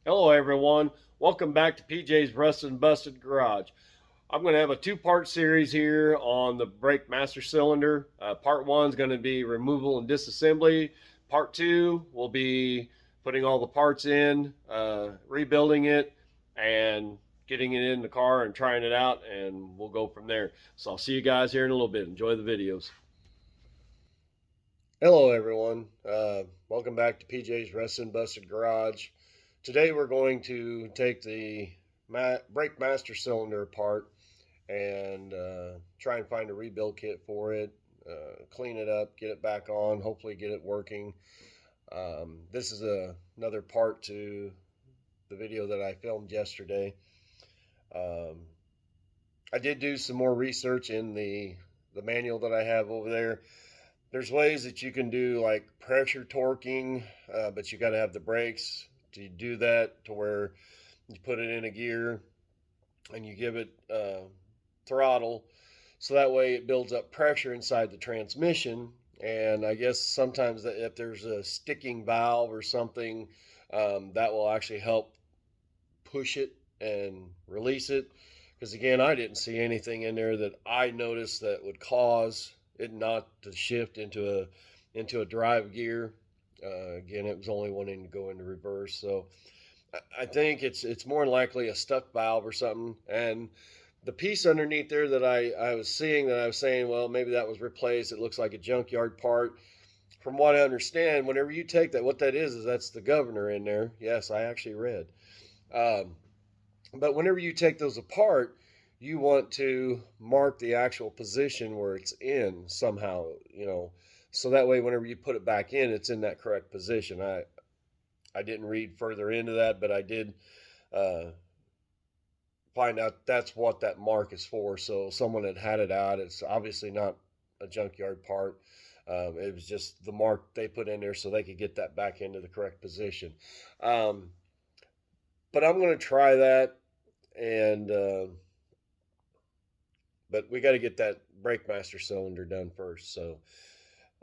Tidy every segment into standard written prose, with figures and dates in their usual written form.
Hello everyone, welcome back to PJ's Rusted and Busted Garage. I'm going to have a two-part series here on the brake master cylinder. Part one is going to be removal and disassembly. Part two will be putting all the parts in, rebuilding it, and getting it in the car and trying it out, and we'll go from there. So I'll see you guys here in a little bit. Enjoy the videos. Hello everyone, welcome back to PJ's Rusted and Busted Garage. Today we're going to take the brake master cylinder apart and try and find a rebuild kit for it, clean it up, get it back on, hopefully get it working. This is another part to the video that I filmed yesterday. I did do some more research in the manual that I have over there. There's ways that you can do like pressure torquing, but you got to have the brakes to do that, to where you put it in a gear and you give it throttle, so that way it builds up pressure inside the transmission. And I guess sometimes if there's a sticking valve or something, that will actually help push it and release it. Because again, I didn't see anything in there that I noticed that would cause it not to shift into a drive gear. Again, it was only wanting to go into reverse, so I think it's more than likely a stuck valve or something. And the piece underneath there that I was seeing, that I was saying, well, maybe that was replaced. It looks like a junkyard part. From what I understand, whenever you take that, what that is that's the governor in there. Yes, I actually read. But whenever you take those apart, you want to mark the actual position where it's in somehow, so that way whenever you put it back in, it's in that correct position. I didn't read further into that, but I did find out that's what that mark is for. So someone had it out. It's obviously not a junkyard part. It was just the mark they put in there so they could get that back into the correct position. But I'm going to try that, and but we got to get that brake master cylinder done first. So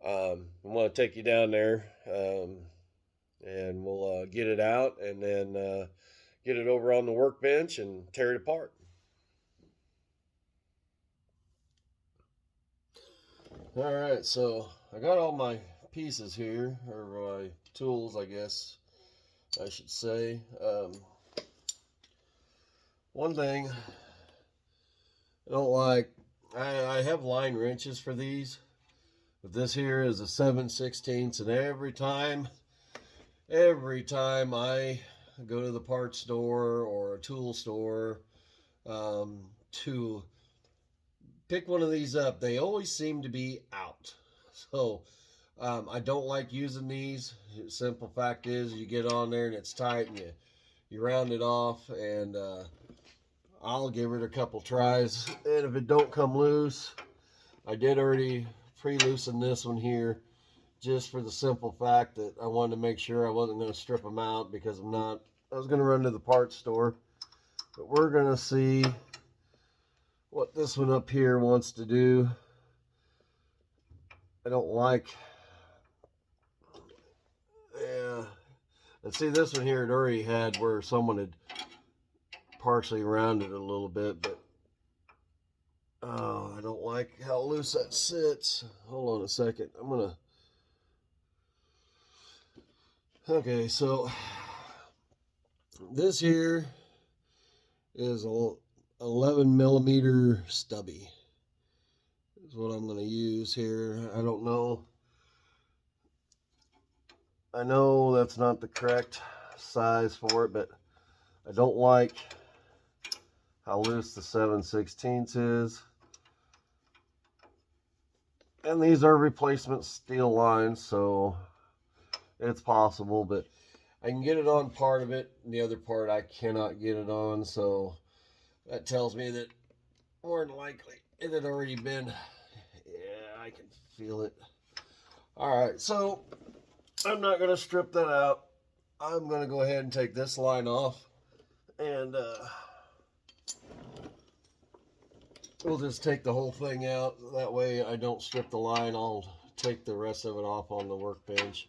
I'm going to take you down there, and we'll get it out, and then get it over on the workbench and tear it apart. All right, so I got all my pieces here, or my tools, I guess I should say. One thing I don't like, I have line wrenches for these, but this here is a 7/16, and every time I go to the parts store or a tool store to pick one of these up, they always seem to be out. So I don't like using these. The simple fact is, you get on there and it's tight, and you round it off, and I'll give it a couple tries, and if it don't come loose, I did already pre-loosen this one here, just for the simple fact that I wanted to make sure I wasn't going to strip them out, because I was going to run to the parts store. But we're going to see what this one up here wants to do. I don't like, and see, this one here, it already had where someone had partially rounded it a little bit, but I don't like how loose that sits. Hold on a second. Okay, so this here is a 11 millimeter stubby is what I'm going to use here. I don't know. I know that's not the correct size for it, but I don't like how loose the 7/16 is. And these are replacement steel lines, so it's possible, but I can get it on part of it, and the other part I cannot get it on, so that tells me that more than likely it had already been, yeah, I can feel it. Alright, so I'm not going to strip that out. I'm going to go ahead and take this line off, and we'll just take the whole thing out. That way I don't strip the line. I'll take the rest of it off on the workbench.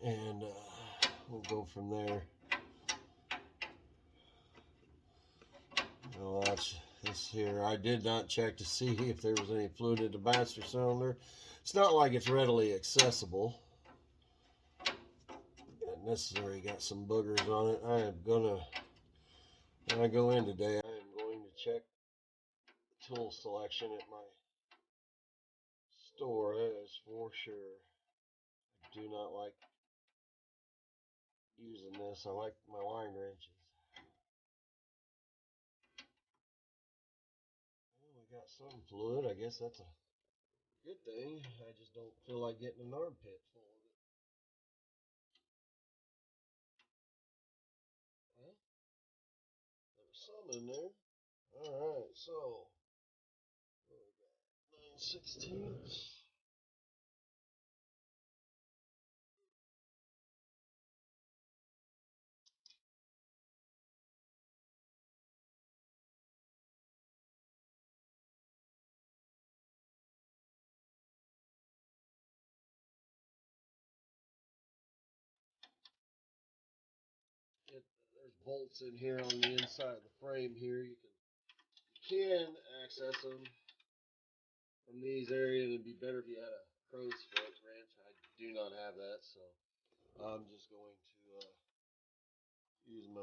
And we'll go from there. Now watch this here. I did not check to see if there was any fluid in the master cylinder. It's not like it's readily accessible. And this has already got some boogers on it. I am gonna, when I go in today, I am going to check the tool selection at my store. That is for sure. I do not like using this. I like my line wrenches. Well, we got some fluid. I guess that's a good thing. I just don't feel like getting an armpit full of it. Well, there's some in there. Alright, so what we got? 9/16. There's bolts in here on the inside of the frame here. You can access them from these areas. It'd be better if you had a crow's foot wrench. I do not have that, so I'm just going to use my.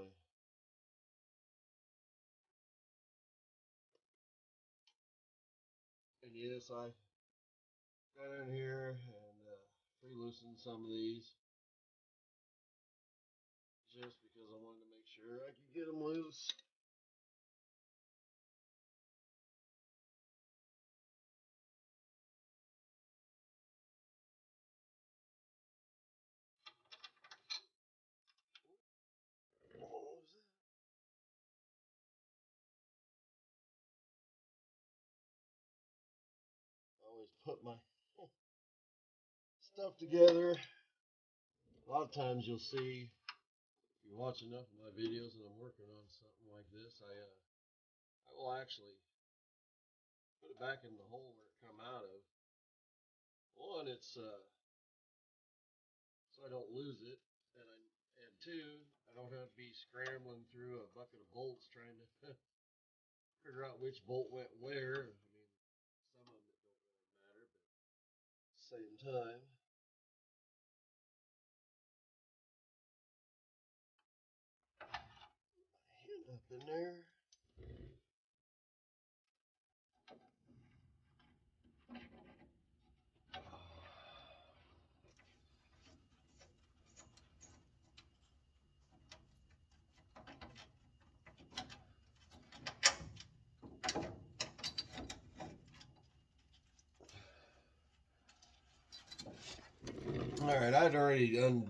And yes, I got in here and free loosened some of these just because I wanted to make sure I could get them loose. I always put my stuff together. A lot of times you'll see, if you watch enough of my videos and I'm working on something like this, I will actually put it back in the hole where it come out of. One, it's so I don't lose it, and two, I don't have to be scrambling through a bucket of bolts trying to figure out which bolt went where. I mean, some of them it don't really matter, but at the same time, hand up in there. All right, I'd already undid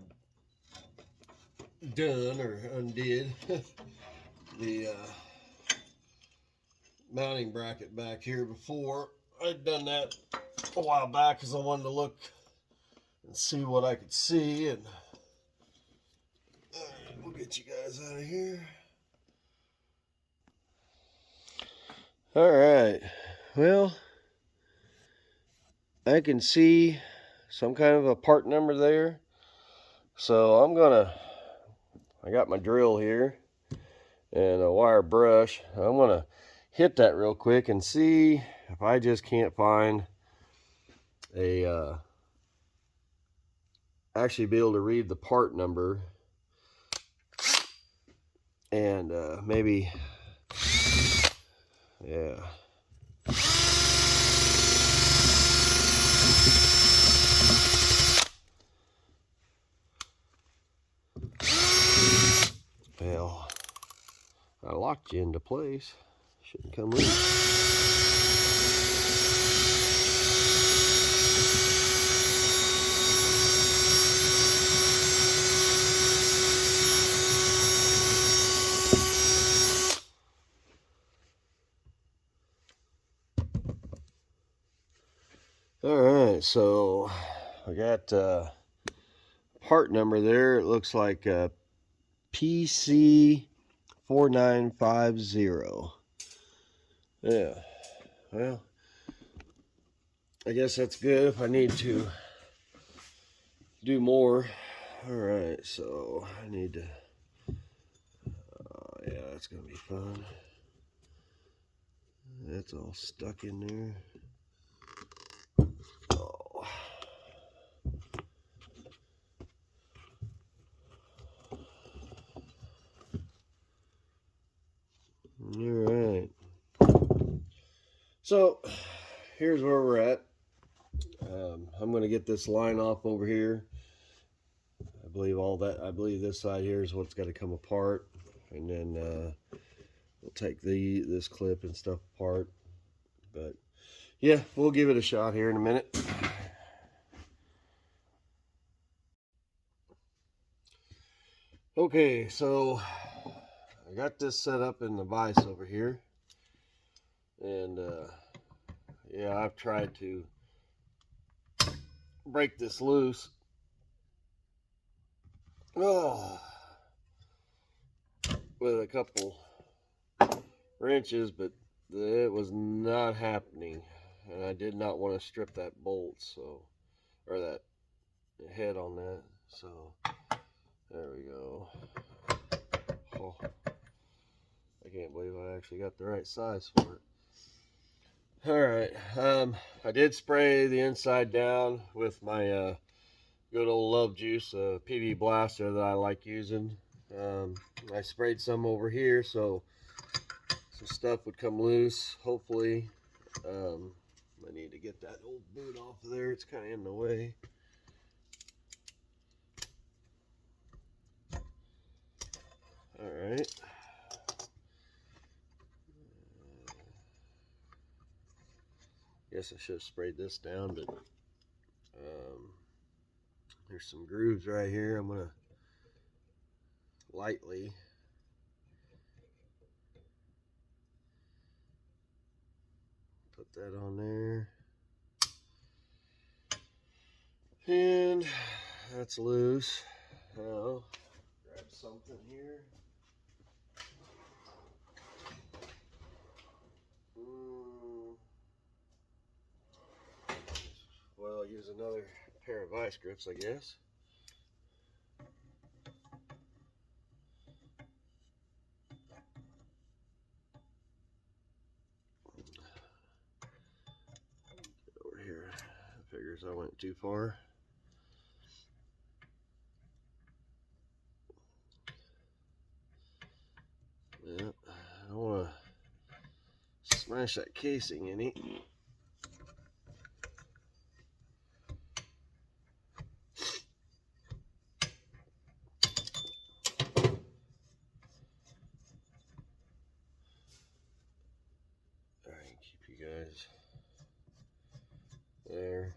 the mounting bracket back here before. I'd done that a while back because I wanted to look and see what I could see. And all right, we'll get you guys out of here. All right, well, I can see some kind of a part number there, so I got my drill here and a wire brush. I'm gonna hit that real quick and see if I just can't find a actually be able to read the part number, and maybe, yeah. Well, I locked you into place. Shouldn't come loose. All right, so I got part number there. It looks like PC4950. Yeah, well, I guess that's good. If I need to do more, Alright, so I need to, yeah, that's gonna be fun. That's all stuck in there. Oh. Alright. So, here's where we're at. I'm going to get this line off over here. I believe this side here is what's got to come apart. And then we'll take this clip and stuff apart. But yeah, we'll give it a shot here in a minute. Okay, so I got this set up in the vise over here. And yeah, I've tried to break this loose. Oh, with a couple wrenches, but it was not happening. And I did not want to strip that bolt, so, or that head on that. So there we go. Oh, I can't believe I actually got the right size for it. Alright, I did spray the inside down with my good old Love Juice PV blaster that I like using. I sprayed some over here so some stuff would come loose, hopefully. I need to get that old boot off of there, it's kind of in the way. Alright. Guess I should have sprayed this down, but there's some grooves right here. I'm going to lightly put that on there. And that's loose. Now, grab something here. Well, I'll use another pair of vice grips, I guess. Get over here. Figures I went too far. Yep, I don't want to smash that casing any. Alright, keep you guys there.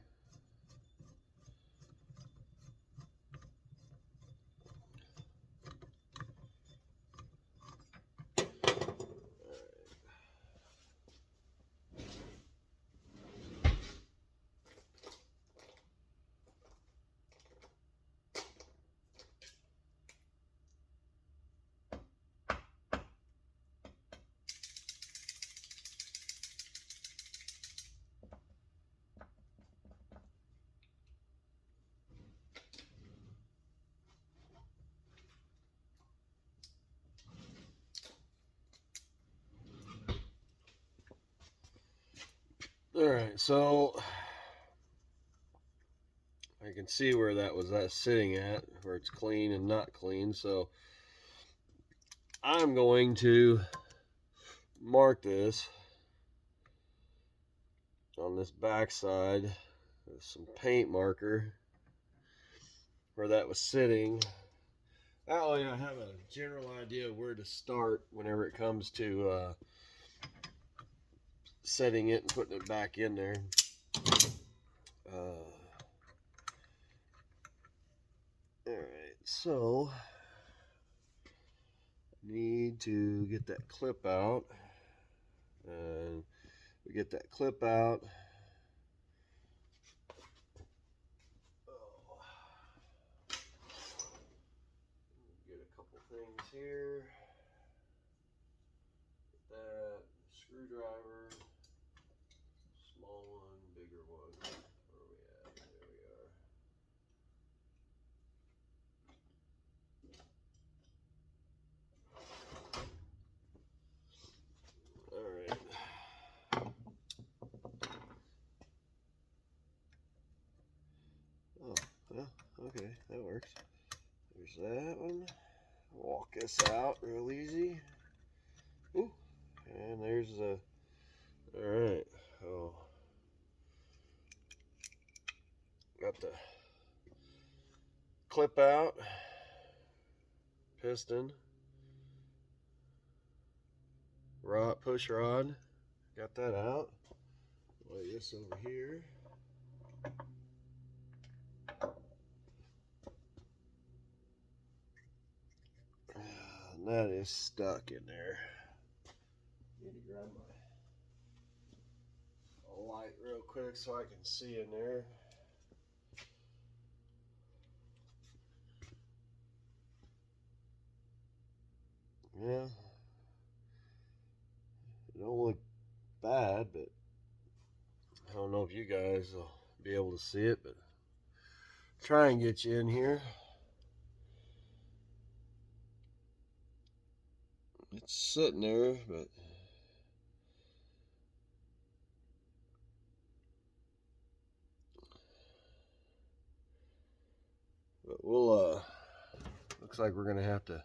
Alright, so I can see where that was sitting at, where it's clean and not clean. So I'm going to mark this on this back side with some paint marker where that was sitting. That way I have a general idea of where to start whenever it comes to setting it and putting it back in there. Alright, so need to get that clip out, and we get that clip out. Get a couple things here. Get that screwdriver, small one, bigger one. Where are we at? There we are. Okay, that works. There's that one. Walk this out real easy. Ooh, and there's the. All right. Oh, got the clip out, piston, rod, push rod. Got that out. Lay this over here. And that is stuck in there. Need to grab my light real quick so I can see in there. Yeah, it don't look bad, but I don't know if you guys will be able to see it, but try and get you in here. It's sitting there, but we'll looks like we're gonna have to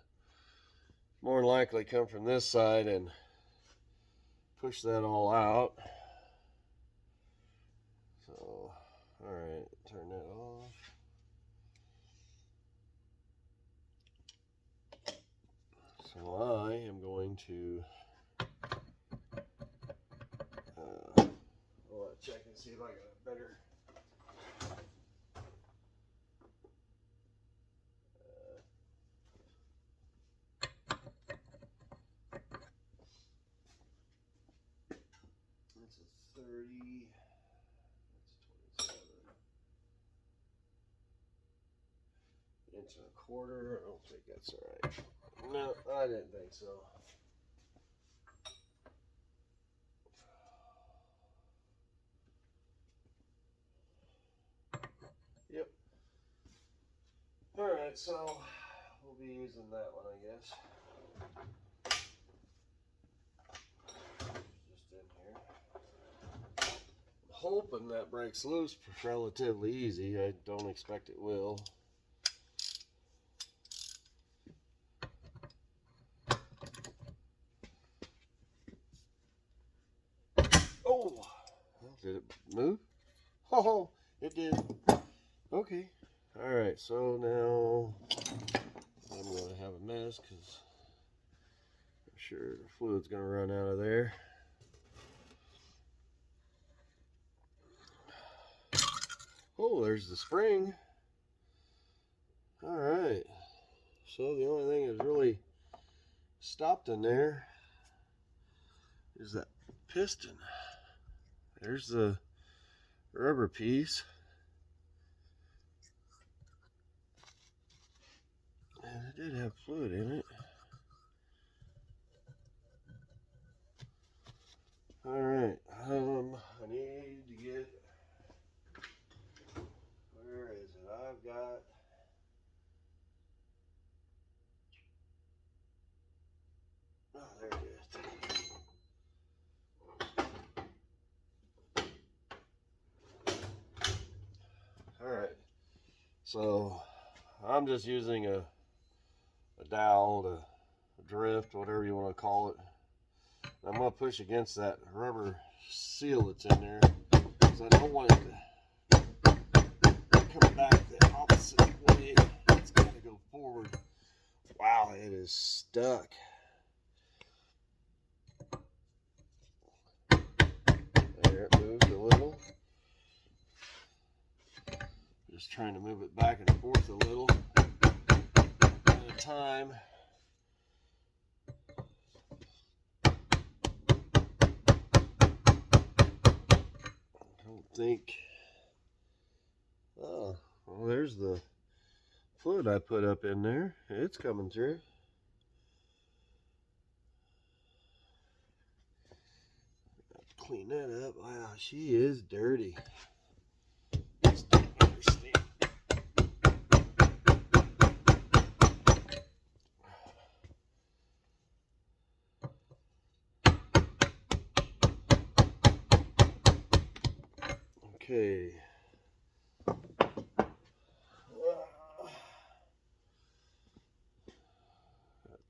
more than likely come from this side and push that all out. So, all right, turn that off. So I am going to I'll check and see if I got a better. That's a 30. That's 27. Inch and a quarter. I don't think that's all right. No, I didn't think so. Yep. All right, so we'll be using that one, I guess. Just in here. I'm hoping that breaks loose relatively easy. I don't expect it will. Oh, did it move? Oh, it did. Okay. All right, so now I'm going to have a mess because I'm sure the fluid's going to run out of there. Oh, there's the spring. All right. So the only thing that's really stopped in there is that piston. There's the rubber piece. And it did have fluid in it. All right. I need to get. Where is it? I've got. Oh, there it is. All right. So I'm just using a dowel to drift, whatever you want to call it. I'm going to push against that rubber seal that's in there because I don't want it to come back the opposite way. It's got to go forward. Wow, it is stuck. There, it moved a little. Just trying to move it back and forth a little at a time. I don't think. Oh, well, there's the fluid I put up in there. It's coming through. Clean that up. Wow, she is dirty. Just don't understand. Okay.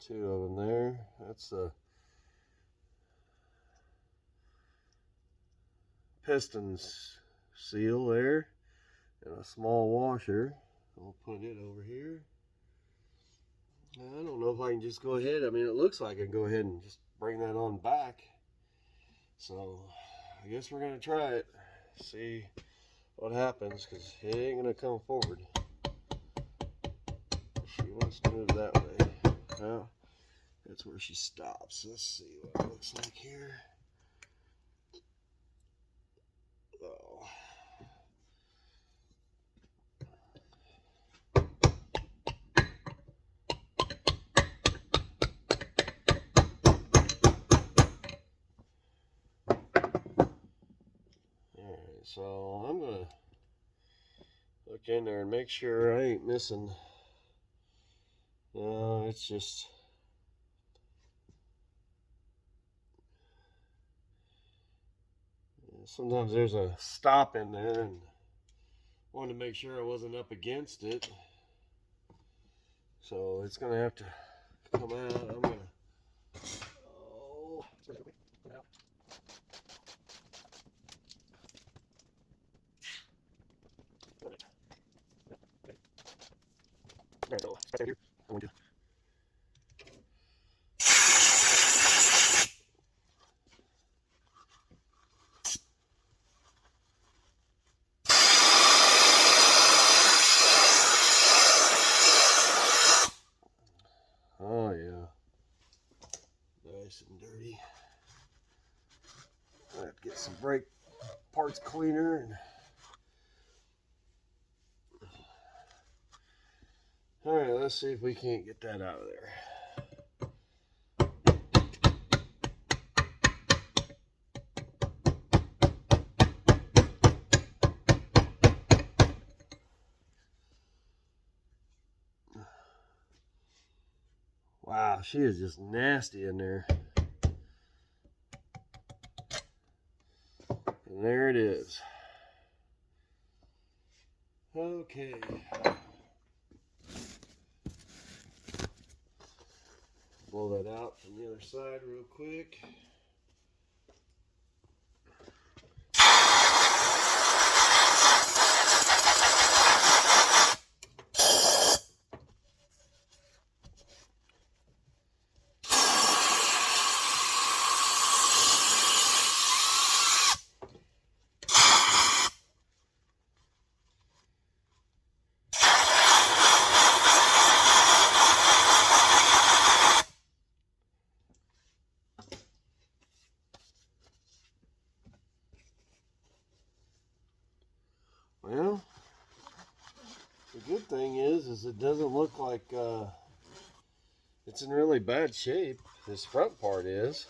2 of them there. That's the pistons seal there, and a small washer. I'll put it over here. I don't know if I can just go ahead. I mean, it looks like I can go ahead and just bring that on back. So I guess we're gonna try it, see what happens, because it ain't gonna come forward. She wants to move that way. Well, that's where she stops. Let's see what it looks like here. Oh. Alright, so I'm gonna look in there and make sure I ain't missing. No, it's just sometimes there's a stop in there, and wanted to make sure I wasn't up against it. So it's gonna have to come out. I'm gonna. Oh. There we go. Right here. I'm going to. Oh yeah, nice and dirty. I have to get some brake parts cleaner and. All right, let's see if we can't get that out of there. Wow, she is just nasty in there. And there it is. Okay. Blow that out from the other side real quick. Well, the good thing is it doesn't look like it's in really bad shape. This front part is.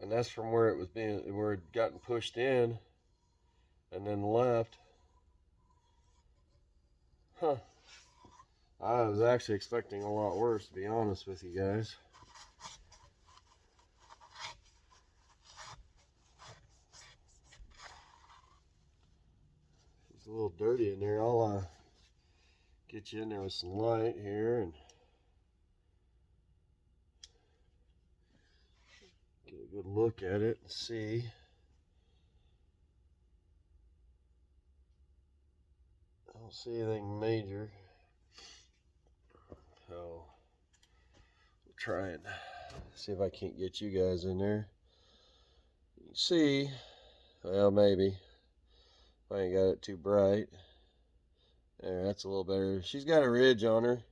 And that's from where it was where it gotten pushed in and then left. Huh. I was actually expecting a lot worse, to be honest with you guys. It's a little dirty in there. I'll get you in there with some light here and get a good look at it and see. I don't see anything major. So we'll try and see if I can't get you guys in there. You can see, well, maybe. If I ain't got it too bright. There, that's a little better. She's got a ridge on her.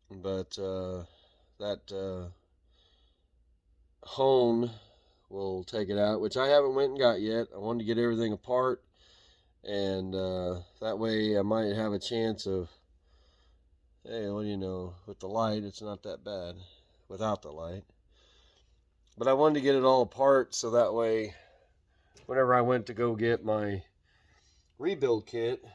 But that hone will take it out, which I haven't went and got yet. I wanted to get everything apart, and that way I might have a chance of, hey, what do you know, with the light it's not that bad without the light. But I wanted to get it all apart so that way whenever I went to go get my rebuild kit,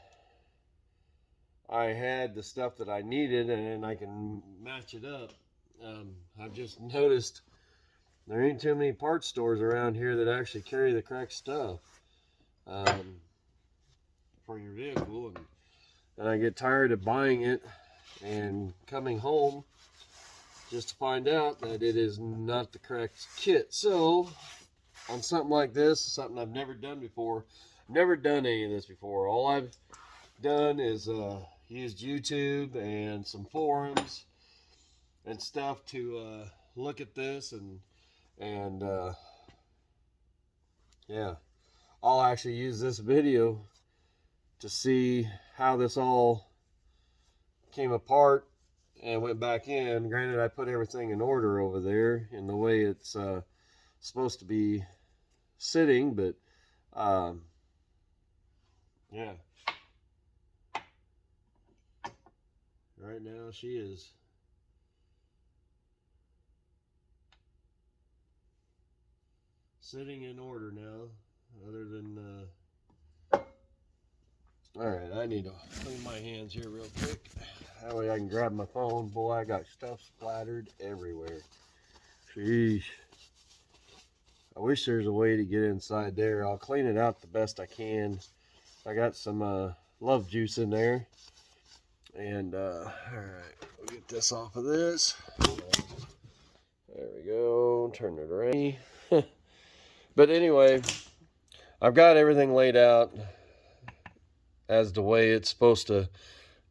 I had the stuff that I needed and then I can match it up. I've just noticed there ain't too many parts stores around here that actually carry the correct stuff. for your vehicle, and I get tired of buying it and coming home just to find out that it is not the correct kit. So on something like this, something I've never done before, never done any of this before. All I've done is used YouTube and some forums and stuff to look at this, and yeah, I'll actually use this video to see how this all came apart and went back in. Granted, I put everything in order over there in the way it's supposed to be sitting, but yeah, right now she is sitting in order now, other than all right, I need to clean my hands here real quick. That way I can grab my phone. Boy, I got stuff splattered everywhere. Sheesh. I wish there's a way to get inside there. I'll clean it out the best I can. I got some love juice in there. And, all right, we'll get this off of this. There we go. Turn it around. But anyway, I've got everything laid out as the way it's supposed to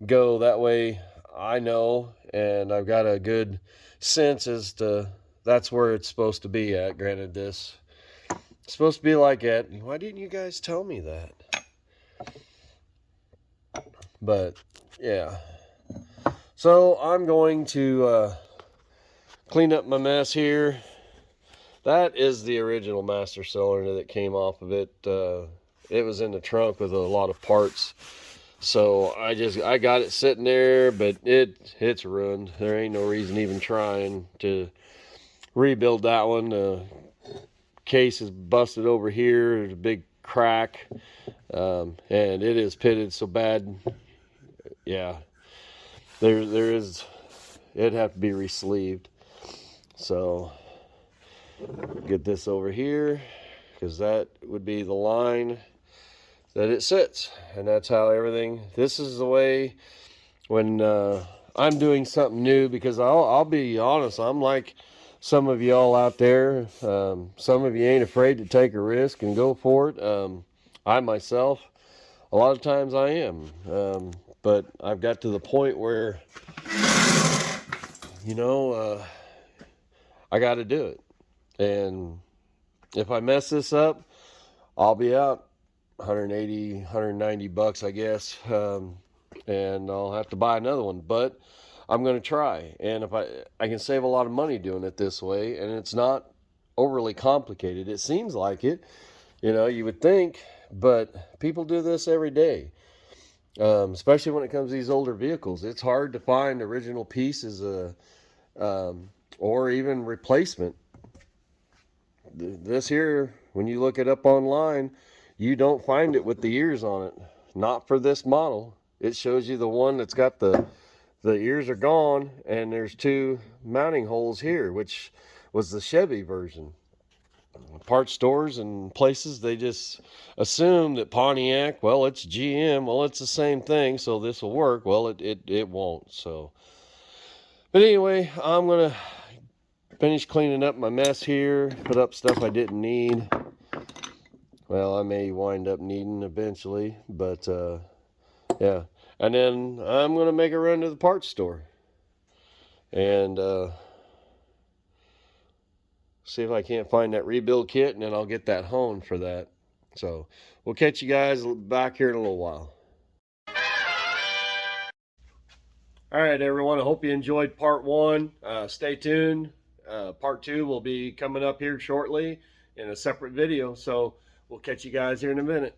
go. That way I know, and I've got a good sense as to that's where it's supposed to be at. Granted, this is supposed to be like that. Why didn't you guys tell me that? But yeah, so I'm going to clean up my mess here. That is the original master cylinder that came off of it. It was in the trunk with a lot of parts, so I got it sitting there, but it's ruined. There ain't no reason even trying to rebuild that one. The case is busted over here. There's a big crack, and it is pitted so bad. Yeah, it'd have to be re-sleeved. So get this over here, because that would be the line that it sits, and that's how everything. This is the way when I'm doing something new, because I'll be honest, I'm like some of y'all out there. Some of you ain't afraid to take a risk and go for it. I myself, a lot of times I am, but I've got to the point where, you know, I got to do it. And if I mess this up, I'll be out 180, 190 bucks, I guess. And I'll have to buy another one, but I'm going to try. And if I can save a lot of money doing it this way, and it's not overly complicated. It seems like it, you know, you would think, but people do this every day. Especially when it comes to these older vehicles. It's hard to find original pieces, or even replacement. This here, when you look it up online, you don't find it with the ears on it. Not for this model. It shows you the one that's got the ears are gone, and there's two mounting holes here, which was the Chevy version. Part stores and places, they just assume that Pontiac, well, it's GM, well, it's the same thing, so this will work. Well, it won't. So, but anyway, I'm gonna finish cleaning up my mess here, put up stuff I didn't need. Well, I may wind up needing eventually, but yeah. And then I'm gonna make a run to the parts store and see if I can't find that rebuild kit, and then I'll get that honed for that. So we'll catch you guys back here in a little while. All right, everyone, I hope you enjoyed part one. Stay tuned. Part two will be coming up here shortly in a separate video. So we'll catch you guys here in a minute.